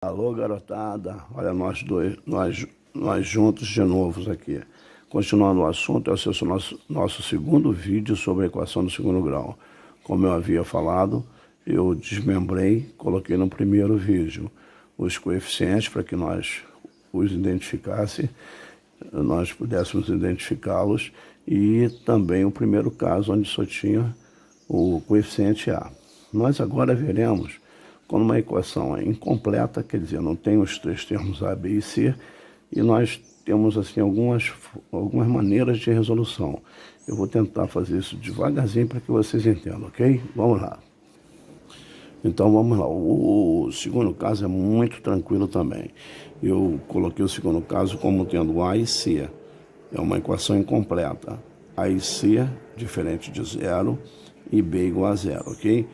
Alô, garotada, olha nós juntos de novo aqui. Continuando o assunto, esse é o nosso segundo vídeo sobre a equação do segundo grau. Como eu havia falado, eu desmembrei, coloquei no primeiro vídeo os coeficientes para que nós os identificasse, nós pudéssemos identificá-los, e também o primeiro caso onde só tinha o coeficiente A. Nós agora veremos quando uma equação é incompleta, quer dizer, não tem os três termos A, B e C, e nós temos assim algumas maneiras de resolução. Eu vou tentar fazer isso devagarzinho para que vocês entendam, ok? Vamos lá. Então vamos lá, o segundo caso é muito tranquilo também. Eu coloquei o segundo caso como tendo A e C. É uma equação incompleta. A e C diferente de zero e B igual a zero, ok?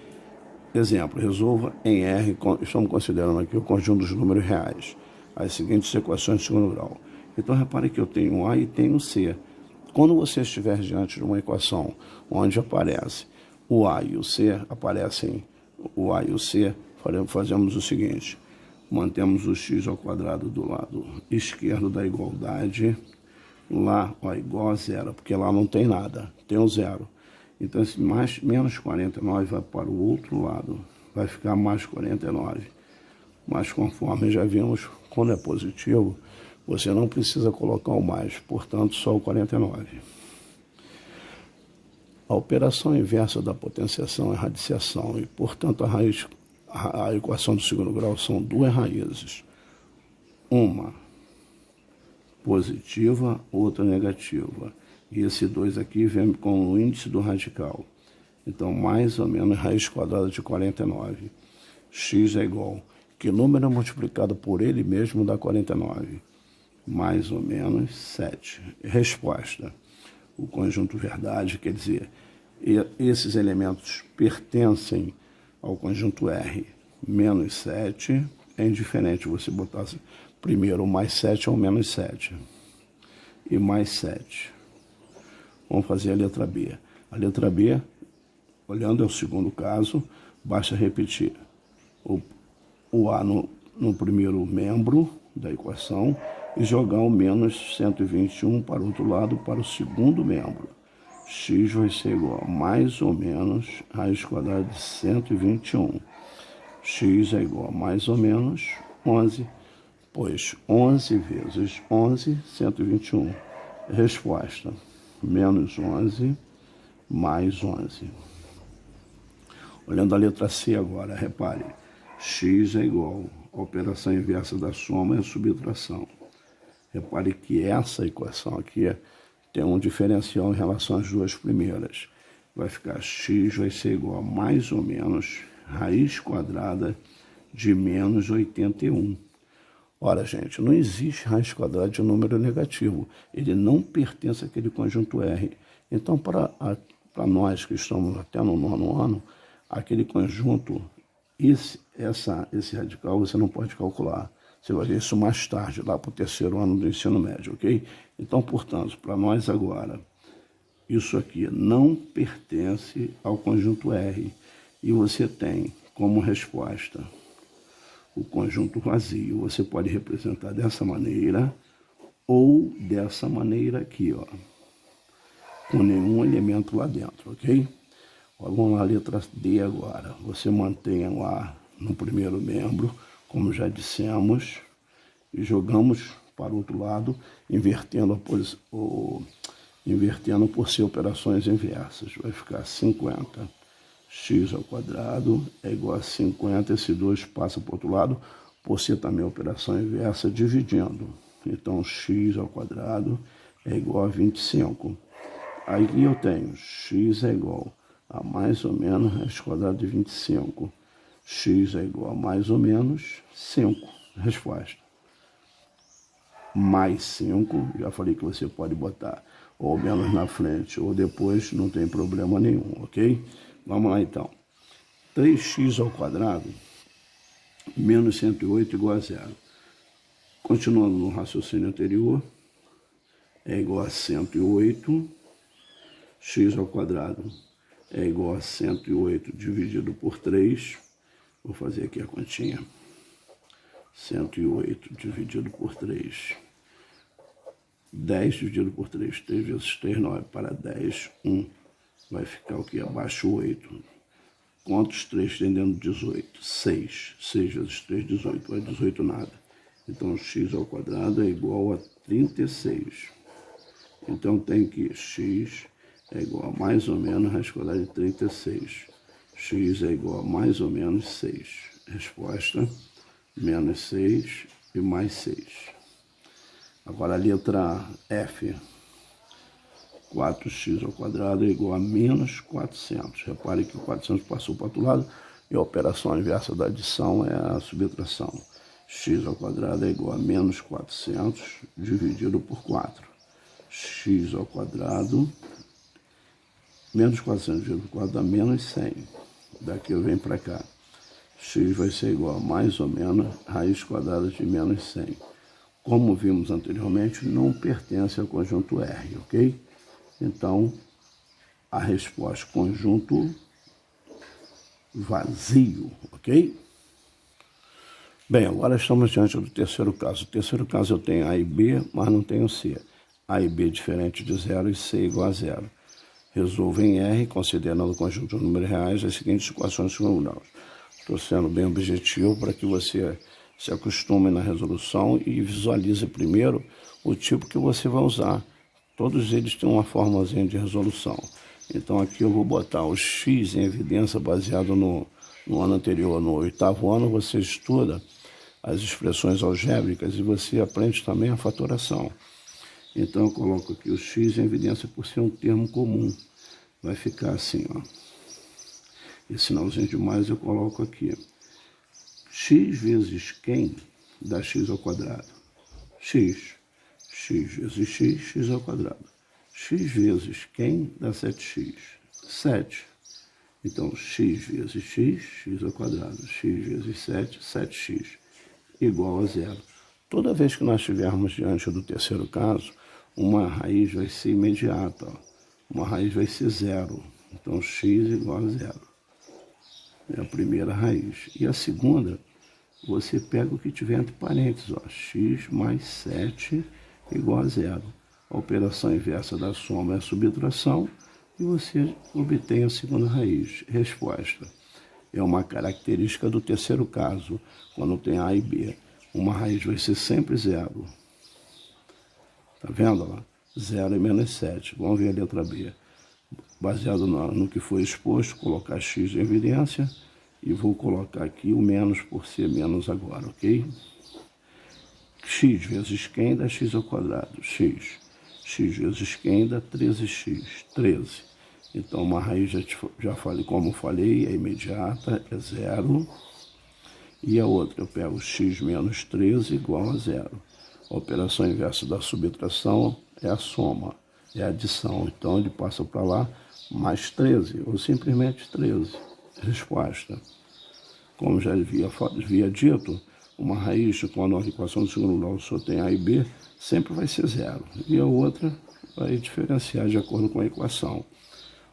Exemplo, resolva em R, estamos considerando aqui o conjunto dos números reais, as seguintes equações de segundo grau. Então repare que eu tenho A e tenho C. Quando você estiver diante de uma equação onde aparece o A e o C, aparecem o A e o C, fazemos o seguinte: mantemos o x ao quadrado do lado esquerdo da igualdade, lá ó, igual a zero, porque lá não tem nada, tem o zero. Então, esse menos 49 vai para o outro lado, vai ficar mais 49. Mas conforme já vimos, quando é positivo, você não precisa colocar o mais, portanto, só o 49. A operação inversa da potenciação é radiciação, e, portanto, a equação do segundo grau são duas raízes. Uma positiva, outra negativa. E esse 2 aqui vem com o índice do radical. Então, mais ou menos, raiz quadrada de 49. X é igual. Que número multiplicado por ele mesmo dá 49? Mais ou menos 7. Resposta. O conjunto verdade, quer dizer, esses elementos pertencem ao conjunto R. Menos 7 é indiferente você botar primeiro o mais 7 ou menos 7. E mais 7. Vamos fazer a letra B. A letra B, olhando ao segundo caso, basta repetir o A no primeiro membro da equação e jogar o menos 121 para o outro lado, para o segundo membro. X vai ser igual a mais ou menos raiz quadrada de 121. X é igual a mais ou menos 11, pois 11 vezes 11, 121. Resposta: menos 11 mais 11. Olhando a letra C agora, repare, x é igual, a operação inversa da soma é a subtração. Repare que essa equação aqui tem um diferencial em relação às duas primeiras. Vai ficar x vai ser igual a mais ou menos raiz quadrada de menos 81. Ora, gente, não existe raiz quadrada de um número negativo. Ele não pertence àquele conjunto R. Então, para nós que estamos até no nono ano, aquele conjunto, esse radical você não pode calcular. Você vai ver isso mais tarde, lá para o terceiro ano do ensino médio, ok? Então, portanto, para nós agora, isso aqui não pertence ao conjunto R. E você tem como resposta o conjunto vazio. Você pode representar dessa maneira ou dessa maneira aqui, ó, com nenhum elemento lá dentro, ok? Ó, vamos lá, letra D agora. Você mantém lá no primeiro membro, como já dissemos, e jogamos para o outro lado, invertendo por ser operações inversas. Vai ficar 50. X ao quadrado é igual a 50, esse 2 passa para o outro lado, por ser também operação inversa, dividindo. Então, x ao quadrado é igual a 25. Aí eu tenho x é igual a mais ou menos raiz quadrada de 25. X é igual a mais ou menos 5. Resposta. Mais 5, já falei que você pode botar ou menos na frente ou depois, não tem problema nenhum, ok? Vamos lá então. 3x ao quadrado menos 108 igual a zero. Continuando no raciocínio anterior, é igual a 108. X ao quadrado é igual a 108 dividido por 3. Vou fazer aqui a continha. 108 dividido por 3. 10 dividido por 3. 3 vezes 3, 9 para 10. 1. Vai ficar o que? Abaixo 8. Quantos 3 tem dentro de 18? 6. 6 vezes 3, 18. Vai 18 nada. Então, x ao quadrado é igual a 36. Então, tem que x é igual a mais ou menos a raiz quadrada de 36. X é igual a mais ou menos 6. Resposta, menos 6 e mais 6. Agora a letra F. 4x ao quadrado é igual a menos 400. Repare que o 400 passou para o outro lado e a operação inversa da adição é a subtração. X ao quadrado é igual a menos 400 dividido por 4. X ao quadrado, menos 400 dividido por 4 dá menos 100. Daqui eu venho para cá. X vai ser igual a mais ou menos raiz quadrada de menos 100. Como vimos anteriormente, não pertence ao conjunto R, ok? Então, a resposta conjunto vazio, ok? Bem, agora estamos diante do terceiro caso. O terceiro caso eu tenho A e B, mas não tenho C. A e B diferente de 0 e C igual a 0. Resolva em R, considerando o conjunto de números reais, as seguintes equações de segundo grau. Estou sendo bem objetivo para que você se acostume na resolução e visualize primeiro o tipo que você vai usar. Todos eles têm uma formazinha de resolução. Então aqui eu vou botar o x em evidência baseado no ano anterior, no 8º ano, você estuda as expressões algébricas e você aprende também a fatoração. Então eu coloco aqui o x em evidência por ser um termo comum. Vai ficar assim, ó. Esse sinalzinho de mais eu coloco aqui. X vezes quem dá x ao quadrado? X. X vezes x, x ao quadrado. X vezes quem dá 7x? 7. Então, x vezes x, x ao quadrado. X vezes 7, 7x, igual a 0. Toda vez que nós estivermos diante do terceiro caso, uma raiz vai ser imediata. Ó. Uma raiz vai ser 0. Então, x igual a 0. É a primeira raiz. E a segunda, você pega o que tiver entre parênteses. Ó. X mais 7 igual a 0. A operação inversa da soma é a subtração e você obtém a segunda raiz. Resposta. É uma característica do terceiro caso, quando tem A e B. Uma raiz vai ser sempre 0. Tá vendo lá? 0 e menos 7. Vamos ver a letra B. Baseado no que foi exposto, colocar x em evidência e vou colocar aqui o menos por ser menos agora, ok? X vezes quem dá x ao quadrado? X. X vezes quem dá 13x? 13. Então, uma raiz, já falei, como falei, é imediata, é 0. E a outra, eu pego x menos 13 igual a 0. A operação inversa da subtração é a soma, é a adição. Então, ele passa para lá mais 13, ou simplesmente 13. Resposta. Como já havia dito, uma raiz, quando a equação do segundo grau só tem A e B, sempre vai ser 0. E a outra vai diferenciar de acordo com a equação.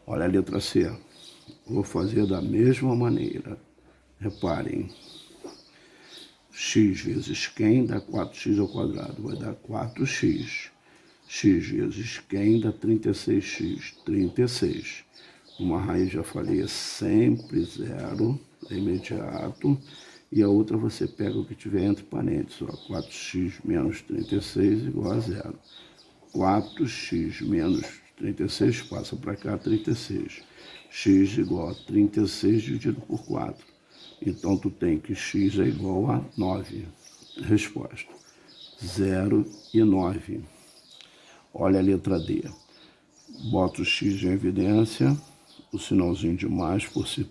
Olha a letra C. Vou fazer da mesma maneira. Reparem. X vezes quem dá 4x ao quadrado? Vai dar 4x. X vezes quem dá 36x? 36. Uma raiz, já falei, é sempre 0, é imediato. E a outra você pega o que tiver entre parênteses. Ó, 4x menos 36 igual a 0. 4x menos 36 passa para cá, 36. X igual a 36 dividido por 4. Então, tu tem que x é igual a 9. Resposta. 0 e 9. Olha a letra D. Bota o x em evidência, o sinalzinho de mais por se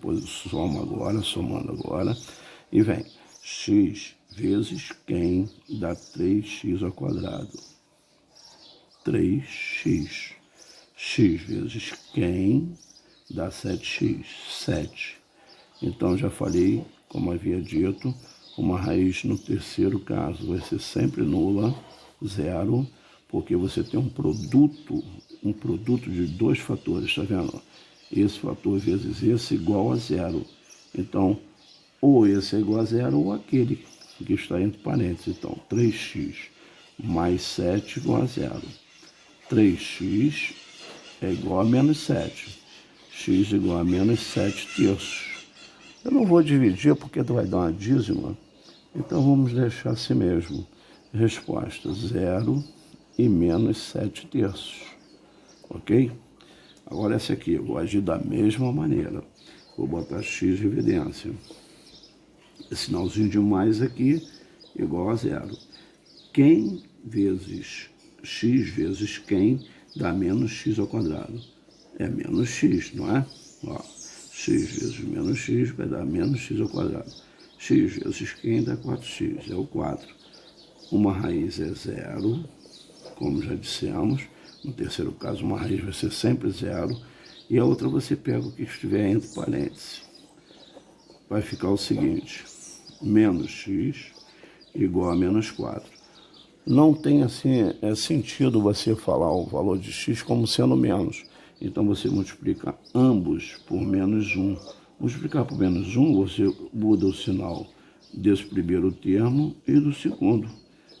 soma agora, somando agora. E vem, x vezes quem dá 3x ao quadrado? 3x. X vezes quem dá 7x? 7. Então, já falei, como havia dito, uma raiz no terceiro caso vai ser sempre nula, 0, porque você tem um produto de dois fatores, tá vendo? Esse fator vezes esse igual a 0. Então, ou esse é igual a 0 ou aquele. que está entre parênteses. Então, 3x mais 7 igual a 0. 3x é igual a menos 7. X igual a menos 7 terços. Eu não vou dividir porque vai dar uma dízima, então vamos deixar assim mesmo. Resposta 0 e menos 7 terços. Ok? Agora essa aqui, eu vou agir da mesma maneira. Vou botar x de evidência. Esse sinalzinho de mais aqui igual a 0. Quem vezes x vezes quem dá menos x ao quadrado? É menos x, não é? Ó, x vezes menos x vai dar menos x ao quadrado. X vezes quem dá 4x, é o 4. Uma raiz é 0, como já dissemos. No terceiro caso, uma raiz vai ser sempre 0. E a outra você pega o que estiver entre parênteses. Vai ficar o seguinte, menos x igual a menos 4. Não tem assim, sentido você falar o valor de x como sendo menos. Então você multiplica ambos por menos 1. Multiplicar por menos 1, você muda o sinal desse primeiro termo e do segundo.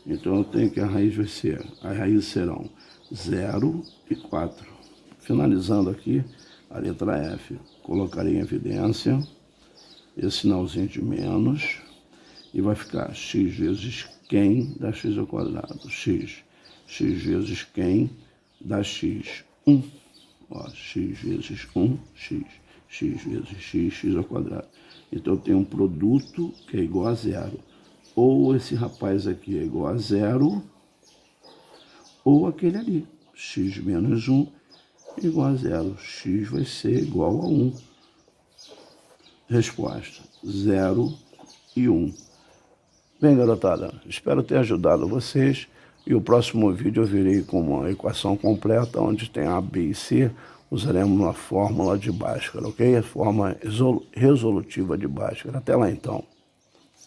Então eu tenho que as raízes serão 0 e 4. Finalizando aqui, a letra F. Colocarei em evidência esse sinalzinho de menos e vai ficar x vezes quem dá x ao quadrado. X vezes quem dá x. 1. Ó, x vezes 1, x vezes x ao quadrado. Então eu tenho um produto que é igual a 0. Ou esse rapaz aqui é igual a 0, ou aquele ali. X menos 1 igual a 0. X vai ser igual a 1. Resposta: 0 e 1. Bem, garotada, espero ter ajudado vocês. E o próximo vídeo eu virei com uma equação completa, onde tem A, B e C. Usaremos uma fórmula de Bhaskara, ok? A forma resolutiva de Bhaskara. Até lá então.